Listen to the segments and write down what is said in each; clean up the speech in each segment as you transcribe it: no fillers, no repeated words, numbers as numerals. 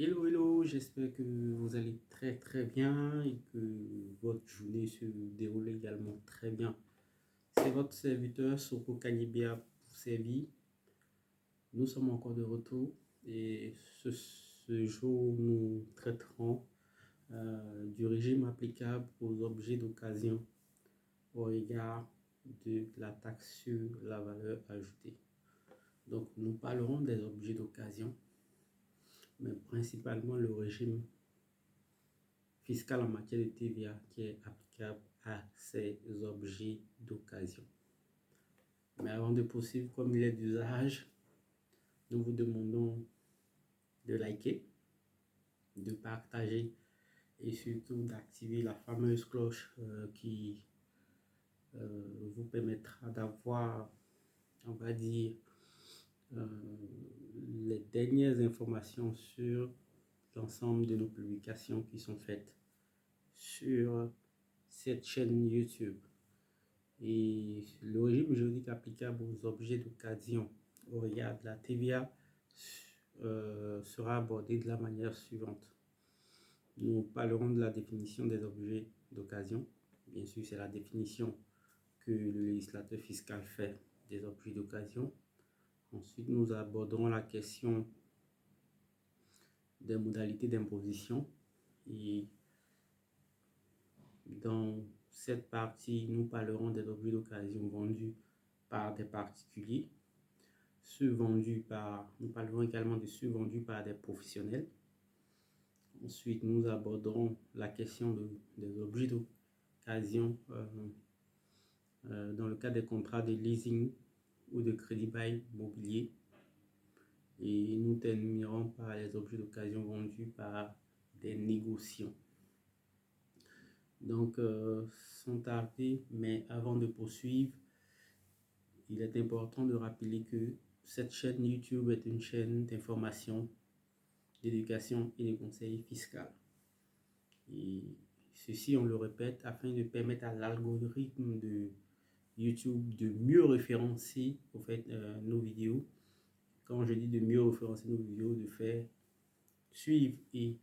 Hello, hello, j'espère que vous allez très bien et que votre journée se déroule également très bien. C'est votre serviteur Soko Kanibia pour servir. Nous sommes encore de retour et ce jour nous traiterons du régime applicable aux objets d'occasion au regard de la taxe sur la valeur ajoutée. Donc nous parlerons des objets d'occasion, mais principalement le régime fiscal en matière de TVA qui est applicable à ces objets d'occasion. Mais avant de poursuivre, comme il est d'usage, nous vous demandons de liker, de partager et surtout d'activer la fameuse cloche qui vous permettra d'avoir, on va dire, euh, les dernières informations sur l'ensemble de nos publications qui sont faites sur cette chaîne YouTube. Et le régime juridique applicable aux objets d'occasion au regard de la TVA sera abordé de la manière suivante. Nous parlerons de la définition des objets d'occasion. Bien sûr, c'est la définition que le législateur fiscal fait des objets d'occasion. Ensuite, nous aborderons la question des modalités d'imposition. Et dans cette partie, nous parlerons des objets d'occasion vendus par des particuliers, nous parlerons également de ceux vendus par des professionnels. Ensuite, nous aborderons la question des objets d'occasion dans le cadre des contrats de leasing ou de crédit bail mobilier. Et nous terminerons par les objets d'occasion vendus par des négociants. Donc, sans tarder, mais avant de poursuivre, il est important de rappeler que cette chaîne YouTube est une chaîne d'information, d'éducation et de conseil fiscal. Et ceci, on le répète, afin de permettre à l'algorithme de YouTube de mieux référencer nos vidéos. Quand je dis de mieux référencer nos vidéos, de faire suivre et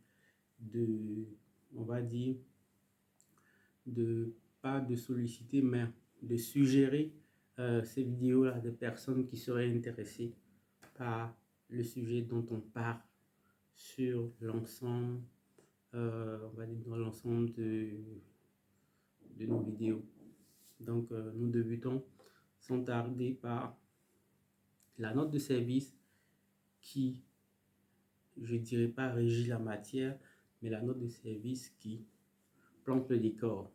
on va dire, pas de solliciter, mais de suggérer ces vidéos à des personnes qui seraient intéressées par le sujet dont on parle sur l'ensemble, on va dire dans l'ensemble de nos vidéos. Donc, nous débutons sans tarder par la note de service qui, je ne dirais pas régit la matière, mais la note de service qui plante le décor.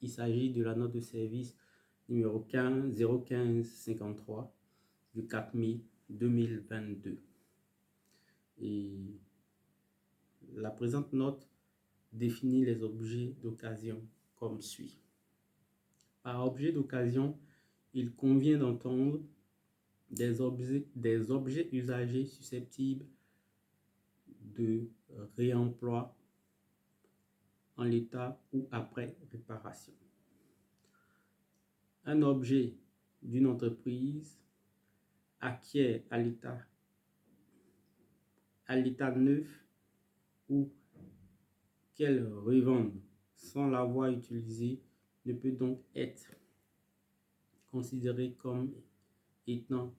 Il s'agit de la note de service numéro 01553 du 4 mai 2022. Et la présente note définit les objets d'occasion comme suit. Par objet d'occasion, il convient d'entendre des objets usagés susceptibles de réemploi en l'état ou après réparation. Un objet d'une entreprise acquiert à l'état neuf ou qu'elle revende sans l'avoir utilisé ne peut donc être considéré comme étant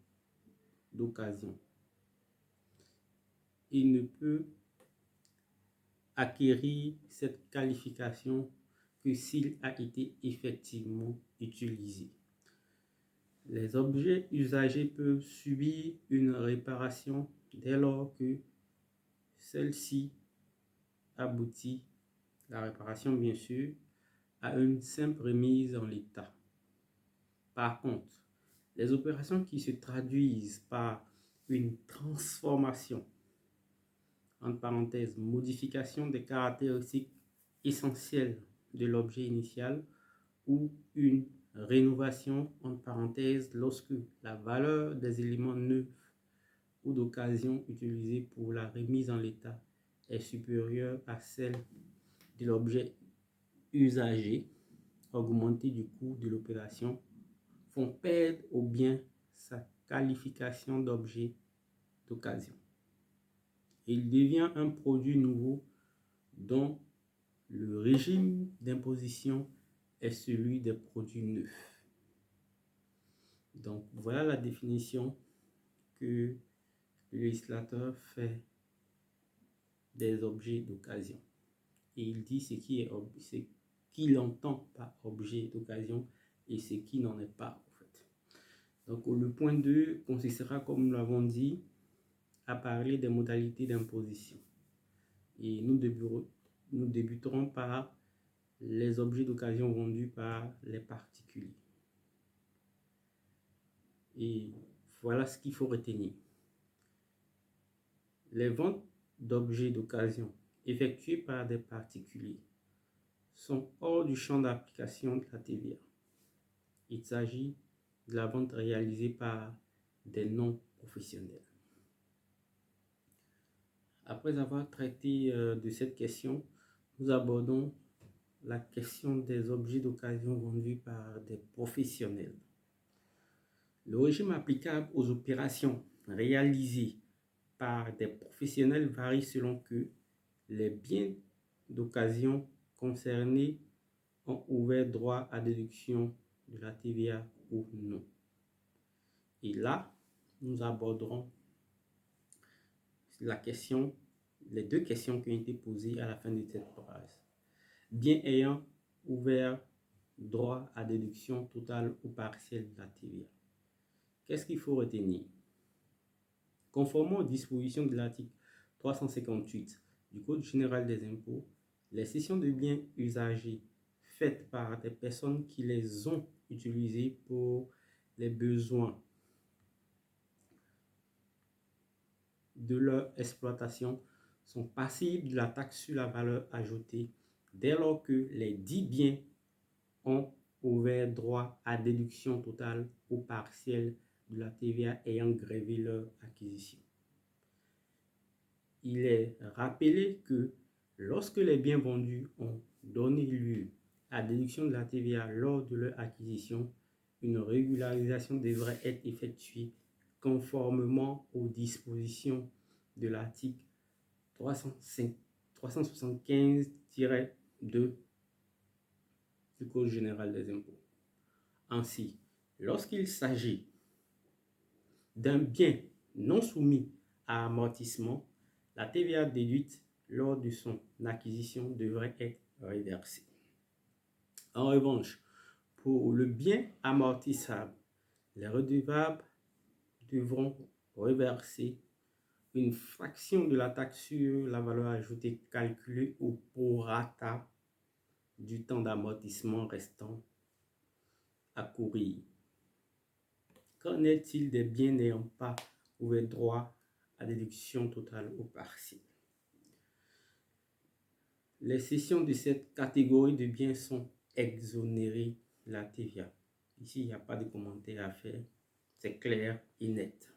d'occasion. Il ne peut acquérir cette qualification que s'il a été effectivement utilisé. Les objets usagés peuvent subir une réparation dès lors que celle-ci aboutit, la réparation bien sûr, à une simple remise en l'état. Par contre, les opérations qui se traduisent par une transformation, entre parenthèses, modification des caractéristiques essentielles de l'objet initial ou une rénovation, entre parenthèses, lorsque la valeur des éléments neufs ou d'occasion utilisés pour la remise en l'état est supérieure à celle de l'objet usagé, augmenté du coût de l'opération, font perdre au bien sa qualification d'objet d'occasion. Il devient un produit nouveau dont le régime d'imposition est celui des produits neufs. Donc, voilà la définition que le législateur fait des objets d'occasion. Et il dit ce qu'il entend par objet d'occasion et ce qui n'en est pas, en fait. Donc, le point 2 consistera, comme nous l'avons dit, à parler des modalités d'imposition. Et nous débuterons par les objets d'occasion vendus par les particuliers. Et voilà ce qu'il faut retenir. Les ventes d'objets d'occasion effectuées par des particuliers sont hors du champ d'application de la TVA. Il s'agit de la vente réalisée par des non-professionnels. Après avoir traité de cette question, nous abordons la question des objets d'occasion vendus par des professionnels. Le régime applicable aux opérations réalisées par des professionnels varie selon que les biens d'occasion concernés ont ouvert droit à déduction de la TVA ou non. Et là, nous aborderons les deux questions qui ont été posées à la fin de cette phrase. Bien ayant ouvert droit à déduction totale ou partielle de la TVA. Qu'est-ce qu'il faut retenir? Conformément aux dispositions de l'article 358 du Code général des impôts, les cessions de biens usagés faites par des personnes qui les ont utilisés pour les besoins de leur exploitation sont passibles de la taxe sur la valeur ajoutée dès lors que les dits biens ont ouvert droit à déduction totale ou partielle de la TVA ayant grévé leur acquisition. Il est rappelé que lorsque les biens vendus ont donné lieu à déduction de la TVA lors de leur acquisition, une régularisation devrait être effectuée conformément aux dispositions de l'article 375-2 du Code général des impôts. Ainsi, lorsqu'il s'agit d'un bien non soumis à amortissement, la TVA déduite lors de son acquisition devrait être reversée. En revanche, pour le bien amortissable, les redevables devront reverser une fraction de la taxe sur la valeur ajoutée calculée au prorata du temps d'amortissement restant à courir. Qu'en est-il des biens n'ayant pas ouvert droit à déduction totale ou partielle? Les cessions de cette catégorie de biens sont exonérées de la TVA. Ici, il n'y a pas de commentaire à faire, c'est clair et net.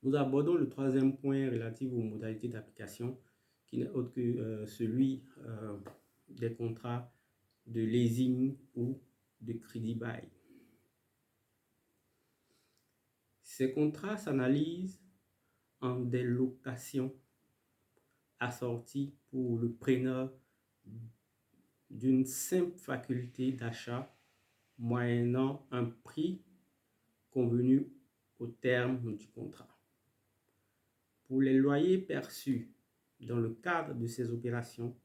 Nous abordons le troisième point relatif aux modalités d'application, qui n'est autre que celui des contrats de leasing ou de crédit bail. Ces contrats s'analysent en des locations assorties pour le preneur d'une simple faculté d'achat moyennant un prix convenu au terme du contrat. Pour les loyers perçus dans le cadre de ces opérations,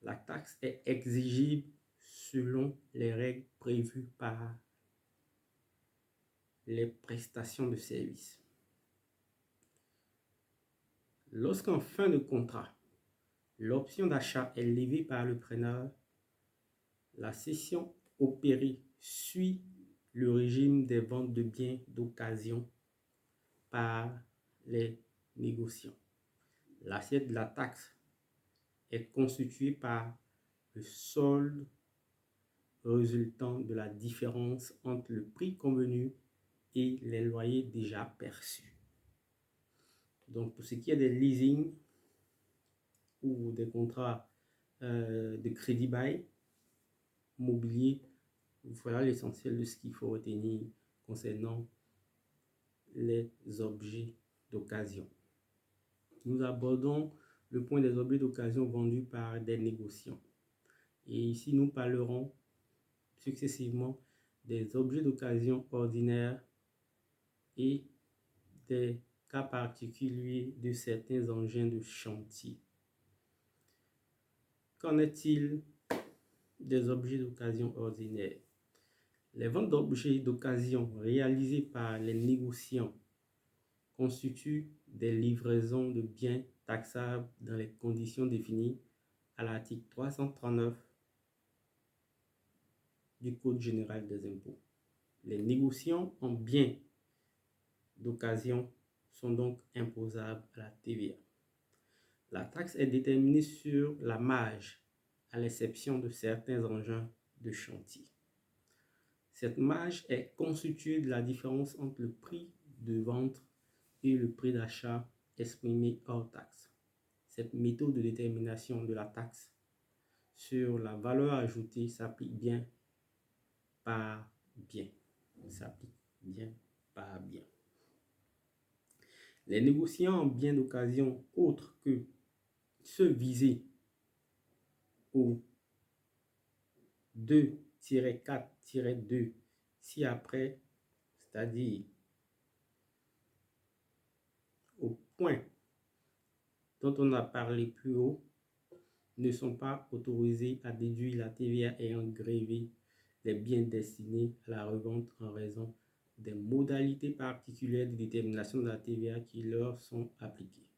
la taxe est exigible selon les règles prévues par les prestations de services. Lorsqu'en fin de contrat, l'option d'achat est levée par le preneur, la cession opérée suit le régime des ventes de biens d'occasion par les négociants. L'assiette de la taxe est constituée par le solde résultant de la différence entre le prix convenu et les loyers déjà perçus. Donc, pour ce qui est des leasing ou des contrats de crédit bail mobilier, voilà l'essentiel de ce qu'il faut retenir concernant les objets d'occasion. nous abordons le point des objets d'occasion vendus par des négociants. Et ici, nous parlerons successivement des objets d'occasion ordinaires et des cas particuliers de certains engins de chantier. Qu'en est-il des objets d'occasion ordinaires? Les ventes d'objets d'occasion réalisées par les négociants constituent des livraisons de biens taxables dans les conditions définies à l'article 339 du Code général des impôts. Les négociants en biens d'occasion sont donc imposables à la TVA. La taxe est déterminée sur la marge, à l'exception de certains engins de chantier. Cette marge est constituée de la différence entre le prix de vente et le prix d'achat exprimé hors taxe. Cette méthode de détermination de la taxe sur la valeur ajoutée s'applique bien par bien. Les négociants en biens d'occasion autres que ceux visés au 2-4-2 ci-après, c'est-à-dire au point dont on a parlé plus haut, ne sont pas autorisés à déduire la TVA ayant grévé les biens destinés à la revente en raison des modalités particulières de détermination de la TVA qui leur sont appliquées.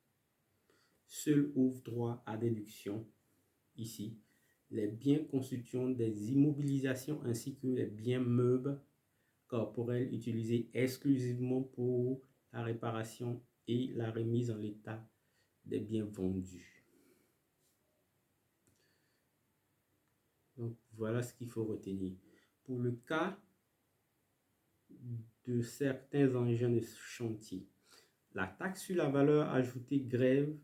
Seuls ouvrent droit à déduction, ici, les biens constituant des immobilisations ainsi que les biens meubles corporels utilisés exclusivement pour la réparation et la remise en état des biens vendus. Donc, voilà ce qu'il faut retenir. Pour le cas de certains engins de chantier, la taxe sur la valeur ajoutée grève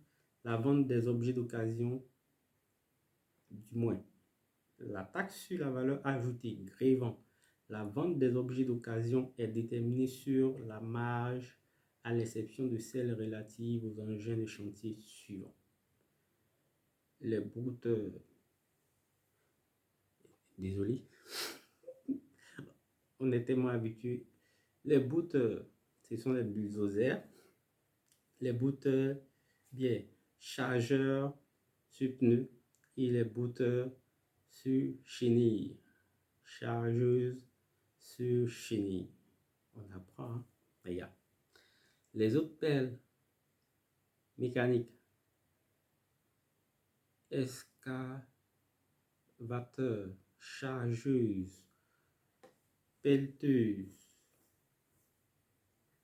la vente des objets d'occasion, du moins, la taxe sur la valeur ajoutée grèvant la vente des objets d'occasion est déterminée sur la marge à l'exception de celle relative aux engins de chantier suivants. Les brouteurs, désolé, on est tellement habitué. Les brouteurs, ce sont les bulldozers. Les brouteurs, bien, chargeurs sur pneus et les brouteurs sur chenille, chargeuse sur chenille. On apprend, hein? Regarde. Les autres pelles mécaniques, excavateur, chargeuse, pelleteuse,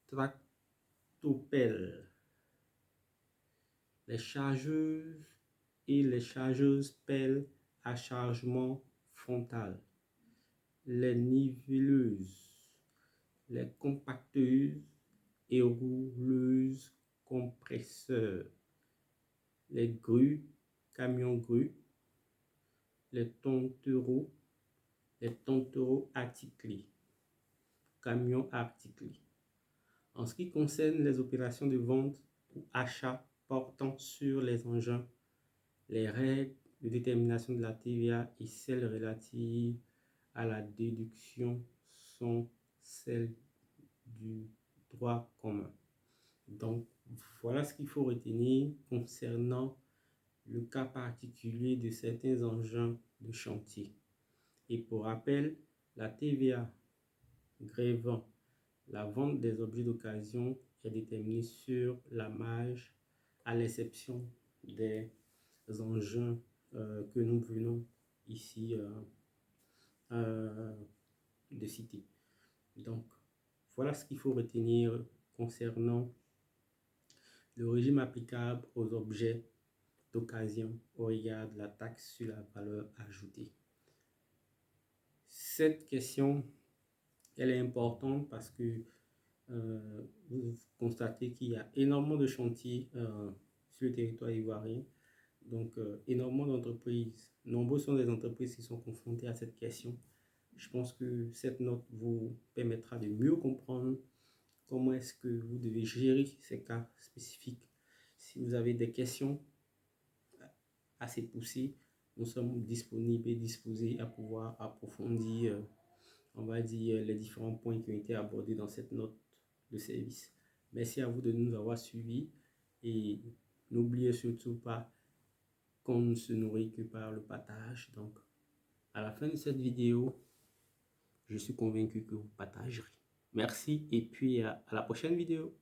tractopelle, les chargeuses et les chargeuses pelles à chargement frontal, les niveleuses, les compacteuses et rouleuses compresseurs, les grues, camions grues, les tontereaux articulés, camions articulés. En ce qui concerne les opérations de vente ou achat portant sur les engins, les règles de détermination de la TVA et celles relatives à la déduction sont celles du droit commun. Donc, voilà ce qu'il faut retenir concernant le cas particulier de certains engins de chantier. Et pour rappel, la TVA grèvant la vente des objets d'occasion est déterminée sur la marge à l'exception des engins que nous venons ici de citer. Donc, voilà ce qu'il faut retenir concernant le régime applicable aux objets d'occasion au regard de la taxe sur la valeur ajoutée. Cette question, elle est importante parce que vous constatez qu'il y a énormément de chantiers sur le territoire ivoirien. Donc, énormément d'entreprises, nombreuses sont les entreprises qui sont confrontées à cette question. Je pense que cette note vous permettra de mieux comprendre comment est-ce que vous devez gérer ces cas spécifiques Si vous avez des questions assez poussées, nous sommes disponibles et disposés à pouvoir approfondir, on va dire, les différents points qui ont été abordés dans cette note de service. Merci à vous de nous avoir suivis et n'oubliez surtout pas qu'on ne se nourrit que par le partage. Donc, à la fin de cette vidéo, je suis convaincu que vous partagerez. Merci et puis à la prochaine vidéo.